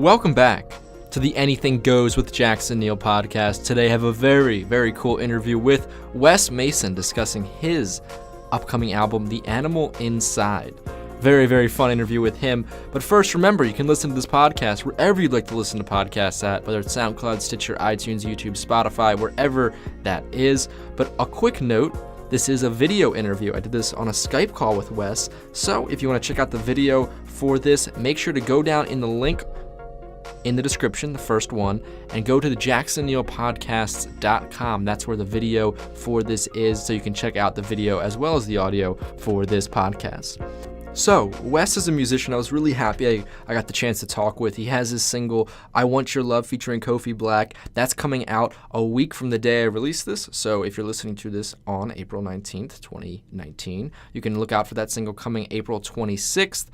Welcome back to the Anything Goes with Jackson Neill podcast. Today I have a very, very cool interview with Wes Mason discussing his upcoming album, The Animal Inside. Very, very fun interview with him. But first, remember, you can listen to this podcast wherever you'd like to listen to podcasts at, whether it's SoundCloud, Stitcher, iTunes, YouTube, Spotify, wherever that is. But a quick note, this is a video interview. I did this on a Skype call with Wes. So if you want to check out the video for this, make sure to go down in the link in the description, the first one, and go to the jacksonneillpodcasts.com. That's where the video for this is, so you can check out the video as well as the audio for this podcast. So, Wes is a musician I was really happy I got the chance to talk with. He has his single, I Want Your Love, featuring Kofi Black. That's coming out a week from the day I released this, so if you're listening to this on April 19th, 2019, you can look out for that single coming April 26th.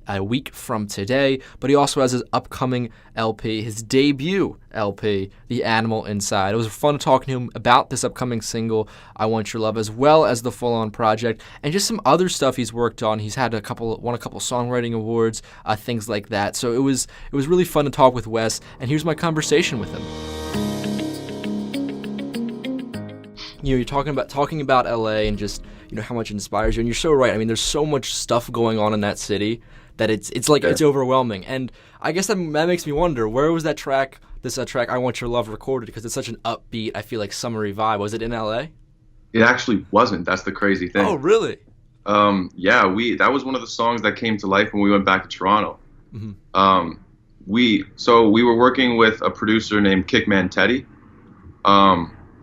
A week from today. But he also has his upcoming LP, his debut LP, The Animal Inside. It was fun talking to him about this upcoming single, I Want Your Love, as well as the full-on project, and just some other stuff he's worked on. He's had won a couple songwriting awards, things like that. So it was really fun to talk with Wes, and here's my conversation with him. You know, you're talking about LA and just, you know, how much it inspires you, and you're so right. I mean, there's so much stuff going on in that city that it's overwhelming. And I guess that makes me wonder, where was that track, I Want Your Love, recorded? Because it's such an upbeat, I feel like, summery vibe. Was it in LA? It actually wasn't. That's the crazy thing. Oh, really? Yeah, that was one of the songs that came to life when we went back to Toronto. Mm-hmm. We were working with a producer named Kickman Teddy.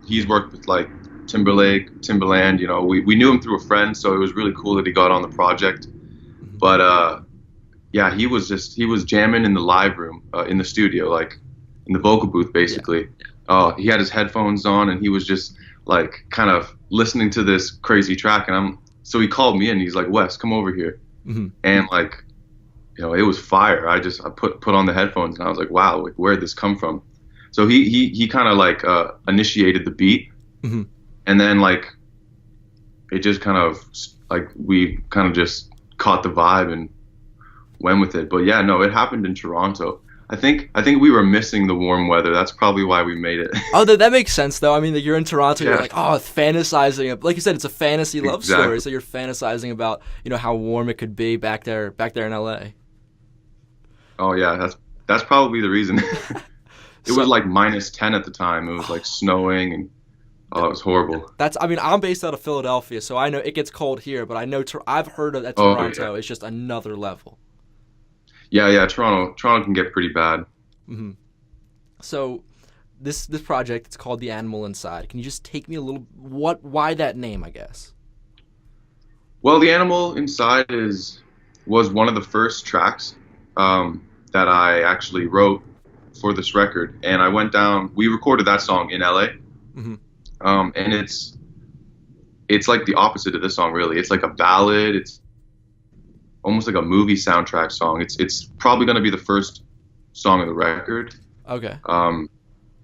He's worked with like Timberlake, Timbaland, you know, we knew him through a friend, so it was really cool that he got on the project. But yeah, he was jamming in the live room, in the studio, like in the vocal booth, basically. Yeah. He had his headphones on, and he was just like kind of listening to this crazy track. And so he called me in. He's like, Wes, come over here. Mm-hmm. And like, you know, it was fire. I put on the headphones, and I was like, wow, like, where'd this come from? So he kind of like initiated the beat. Mm-hmm. And then like, it just kind of like, we kind of just caught the vibe and went with it. But yeah, no, it happened in Toronto. I think we were missing the warm weather. That's probably why we made it. Oh, that makes sense though. I mean, you're in Toronto, yeah. You're like, fantasizing. Like you said, it's a fantasy love story. So you're fantasizing about, you know, how warm it could be back there in LA. Oh yeah, that's probably the reason. It was like -10 at the time. It was like snowing, and it was horrible. I'm based out of Philadelphia, so I know it gets cold here, but I know I've heard of that Toronto is just another level. Yeah, Toronto can get pretty bad. Mm-hmm. So this project, it's called The Animal Inside. Can you just take me a little, why that name, I guess? Well, The Animal Inside was one of the first tracks that I actually wrote for this record, and we recorded that song in LA. Mm-hmm. And it's like the opposite of this song, really. It's like a ballad. It's almost like a movie soundtrack song. It's probably going to be the first song of the record. Okay.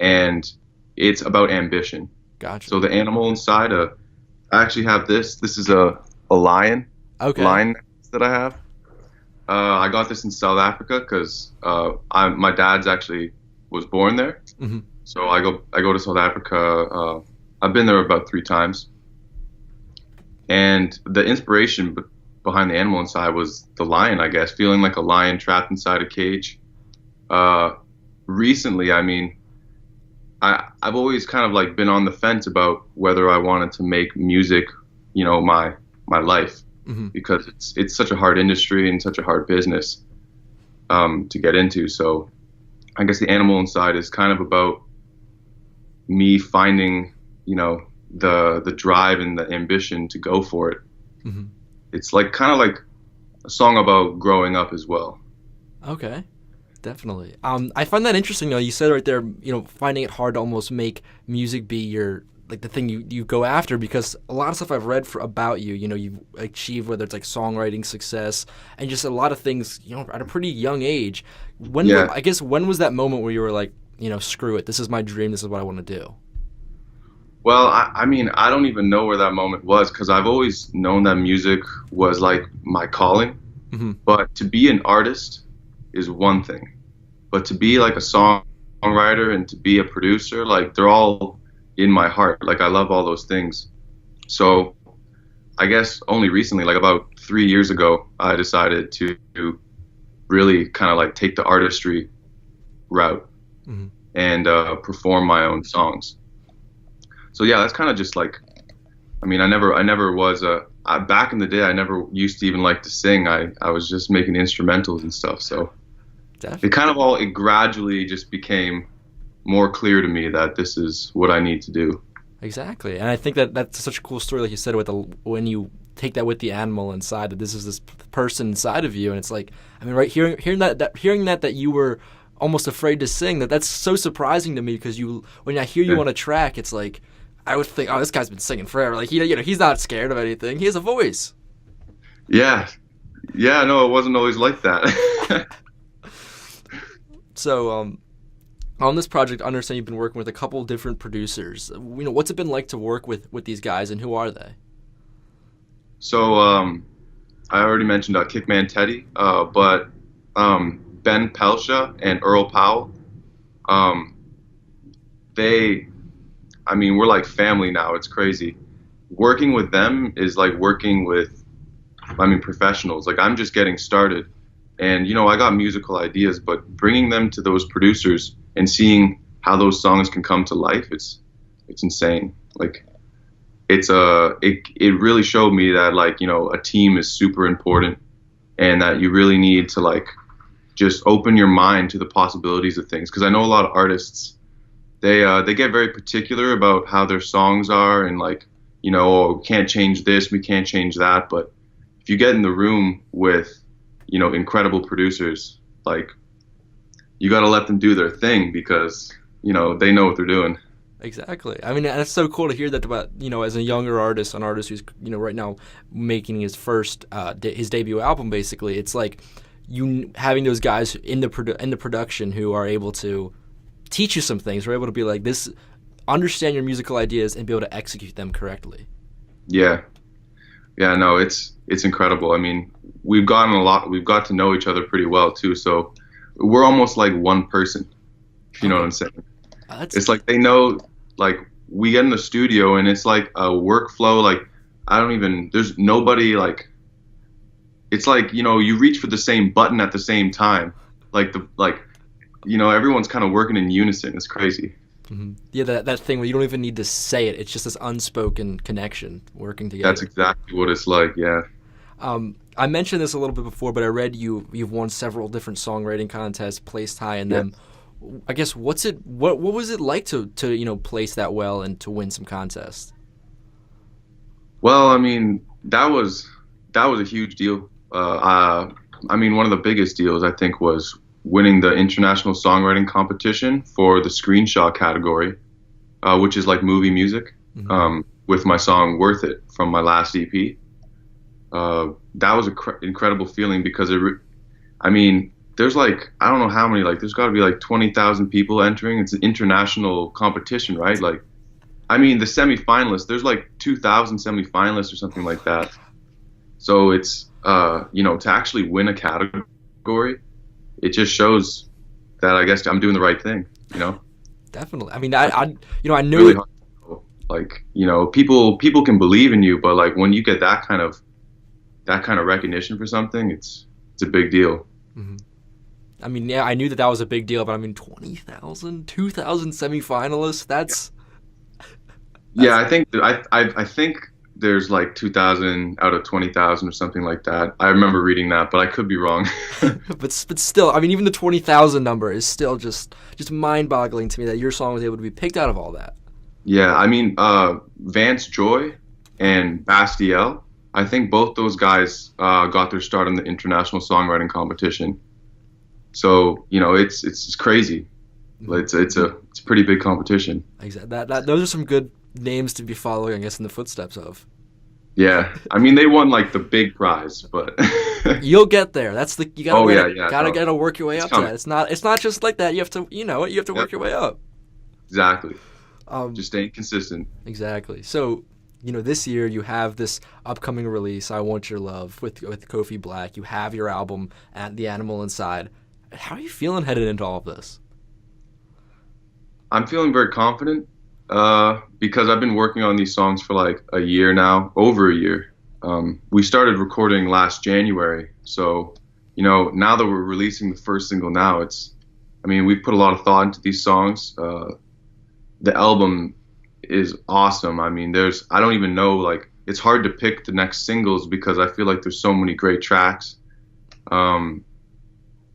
And it's about ambition. Gotcha. So The Animal Inside, I actually have this. This is a lion. Okay. Lion that I have. I got this in South Africa because my dad's actually was born there. Mm-hmm. So I go to South Africa. I've been there about 3 times. And the inspiration behind The Animal Inside was the lion, I guess, feeling like a lion trapped inside a cage. Recently, I mean, I've always kind of like been on the fence about whether I wanted to make music, you know, my life. Mm-hmm. Because it's such a hard industry and such a hard business to get into. So I guess The Animal Inside is kind of about me finding, you know, the drive and the ambition to go for it. Mm-hmm. It's like kind of like a song about growing up as well. Okay, definitely. I find that interesting though. You said right there, you know, finding it hard to almost make music be your, like, the thing you go after, because a lot of stuff I've read about you, you know, you've achieved, whether it's like songwriting success and just a lot of things, you know, at a pretty young age. When was that moment where you were like, you know, screw it, this is my dream, this is what I want to do? Well, I mean, I don't even know where that moment was, because I've always known that music was like my calling. Mm-hmm. But to be an artist is one thing, But to be like a songwriter and to be a producer, like they're all in my heart. Like I love all those things. So I guess only recently, like about 3 years ago, I decided to really kind of like take the artistry route and perform my own songs. So yeah, that's kind of just like, I mean, I never was back in the day, I never used to even like to sing. I was just making instrumentals and stuff. So Definitely. it gradually just became more clear to me that this is what I need to do. Exactly, and I think that that's such a cool story, like you said, with when you take that with the animal inside, that this is this person inside of you, and it's like, I mean, right, hearing that you were almost afraid to sing, that's so surprising to me, because when I hear you on a track, it's like, I would think, oh, this guy's been singing forever, like he's not scared of anything, he has a voice. Yeah, no, it wasn't always like that. So, on this project, I understand you've been working with a couple of different producers. What's it been like to work with these guys, and who are they? So I already mentioned Kickman Teddy, but Ben Pelsha and Earl Powell, we're like family now. It's crazy. Working with them is like working with, professionals. Like I'm just getting started, and I got musical ideas, but bringing them to those producers and seeing how those songs can come to life, it's insane. Like it really showed me that like a team is super important, and that you really need to like just open your mind to the possibilities of things. Because I know a lot of artists, they get very particular about how their songs are, and like oh, we can't change this, we can't change that. But if you get in the room with incredible producers, like you got to let them do their thing, because they know what they're doing. Exactly. I mean, that's so cool to hear that about, as a younger artist, an artist who's, right now making his first, his debut album, basically. It's like you having those guys in the production who are able to teach you some things. We're able to be like this, understand your musical ideas and be able to execute them correctly. Yeah. Yeah, no, it's incredible. I mean, we've got to know each other pretty well too. So we're almost like one person, if you know what I'm saying. It's like they know, like we get in the studio and it's like a workflow. Like there's nobody, like it's like you reach for the same button at the same time. Everyone's kind of working in unison. It's crazy. Mm-hmm. Yeah, that thing where you don't even need to say it. It's just this unspoken connection working together. That's exactly what it's like. Yeah. I mentioned this a little bit before, but I read you've won several different songwriting contests, placed high in them. I guess what was it like to place that well and to win some contests? Well, I mean, that was a huge deal. One of the biggest deals I think was winning the international songwriting competition for the screenshot category, which is like movie music, with my song "Worth It" from my last EP. That was an incredible feeling, because there's like, I don't know how many, like there's got to be like 20,000 people entering. It's an international competition, right? Like, the semifinalists, there's like 2,000 semifinalists or something like that. So it's, to actually win a category, it just shows that I guess I'm doing the right thing, Definitely. I mean, I know really hard. Like, people can believe in you, but like when you get that kind of recognition for something, it's a big deal. Mm-hmm. I mean, yeah, I knew that was a big deal, but 20,000, 2,000 semifinalists, that's yeah, I think there's like 2,000 out of 20,000 or something like that. I remember reading that, but I could be wrong. but still, even the 20,000 number is still just mind-boggling to me that your song was able to be picked out of all that. Yeah, Vance Joy and Bastiel, I think both those guys got their start in the international songwriting competition. So it's crazy. It's a pretty big competition. Exactly. Those are some good names to be following, I guess, in the footsteps of. Yeah, they won like the big prize, but you'll get there. That's the you gotta gotta work your way up coming. To that. It's not just like that. You have to you have to work your way up. Exactly. Just staying consistent. Exactly. So. This year you have this upcoming release, I Want Your Love, with Kofi Black. You have your album, The Animal Inside. How are you feeling headed into all of this? I'm feeling very confident because I've been working on these songs for like a year now, over a year. We started recording last January, so now that we're releasing the first single now, we've put a lot of thought into these songs. The album is awesome. I don't even know, like, it's hard to pick the next singles because I feel like there's so many great tracks.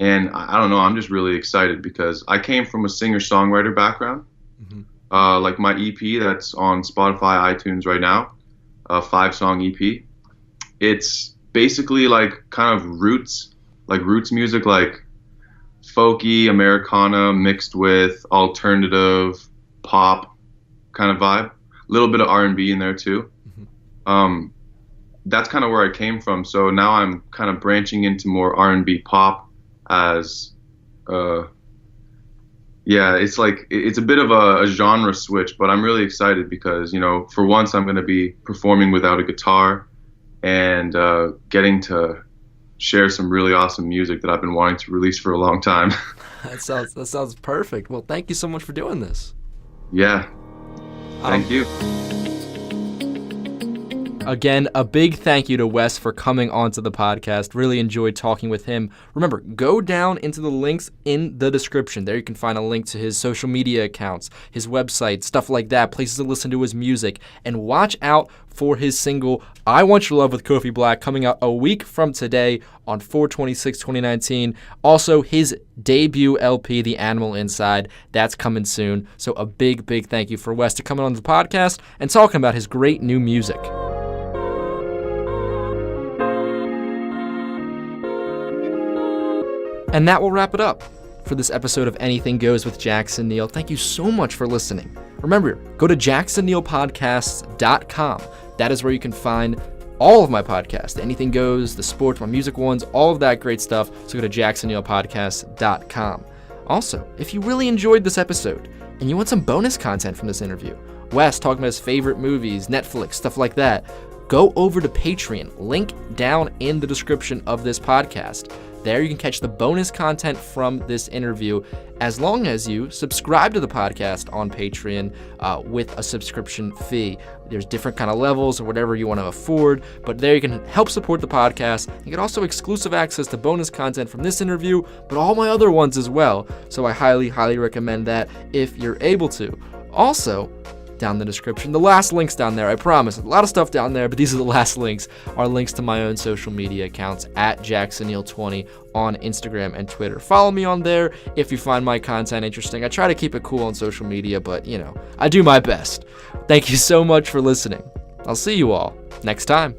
And I don't know, I'm just really excited because I came from a singer-songwriter background. Like my EP that's on Spotify, iTunes right now, a 5-song EP. It's basically like kind of roots music, like folky, Americana mixed with alternative pop kind of vibe. A little bit of R&B in there too. That's kind of where I came from. So now I'm kind of branching into more R&B pop as it's like it's a bit of a genre switch, but I'm really excited because for once I'm going to be performing without a guitar and getting to share some really awesome music that I've been wanting to release for a long time. That sounds perfect. Well, thank you so much for doing this. Yeah, thank you. Again, a big thank you to Wes for coming onto the podcast. Really enjoyed talking with him. Remember, go down into the links in the description. There you can find a link to his social media accounts, his website, stuff like that, places to listen to his music. And watch out for his single, I Want Your Love with Kofi Black, coming out a week from today on 4/26/2019. Also, his debut LP, The Animal Inside, that's coming soon. So a big, big thank you for Wes to coming on the podcast and talking about his great new music. And that will wrap it up for this episode of Anything Goes with Jackson Neill. Thank you so much for listening. Remember, go to jacksonneillpodcasts.com. That is where you can find all of my podcasts, Anything Goes, the sports, my music ones, all of that great stuff. So go to jacksonneillpodcasts.com. Also, if you really enjoyed this episode and you want some bonus content from this interview, Wes talking about his favorite movies, Netflix, stuff like that, go over to Patreon, link down in the description of this podcast. There you can catch the bonus content from this interview as long as you subscribe to the podcast on Patreon with a subscription fee. There's different kind of levels or whatever you want to afford, but there you can help support the podcast. You get also exclusive access to bonus content from this interview, but all my other ones as well. So I highly, highly recommend that if you're able to. Also, down in the description, the last links down there, I promise, a lot of stuff down there, but these are the last links, are links to my own social media accounts at JacksonNeill20 on Instagram and Twitter. Follow me on there if you find my content interesting. I try to keep it cool on social media, but I do my best. Thank you so much for listening. I'll see you all next time.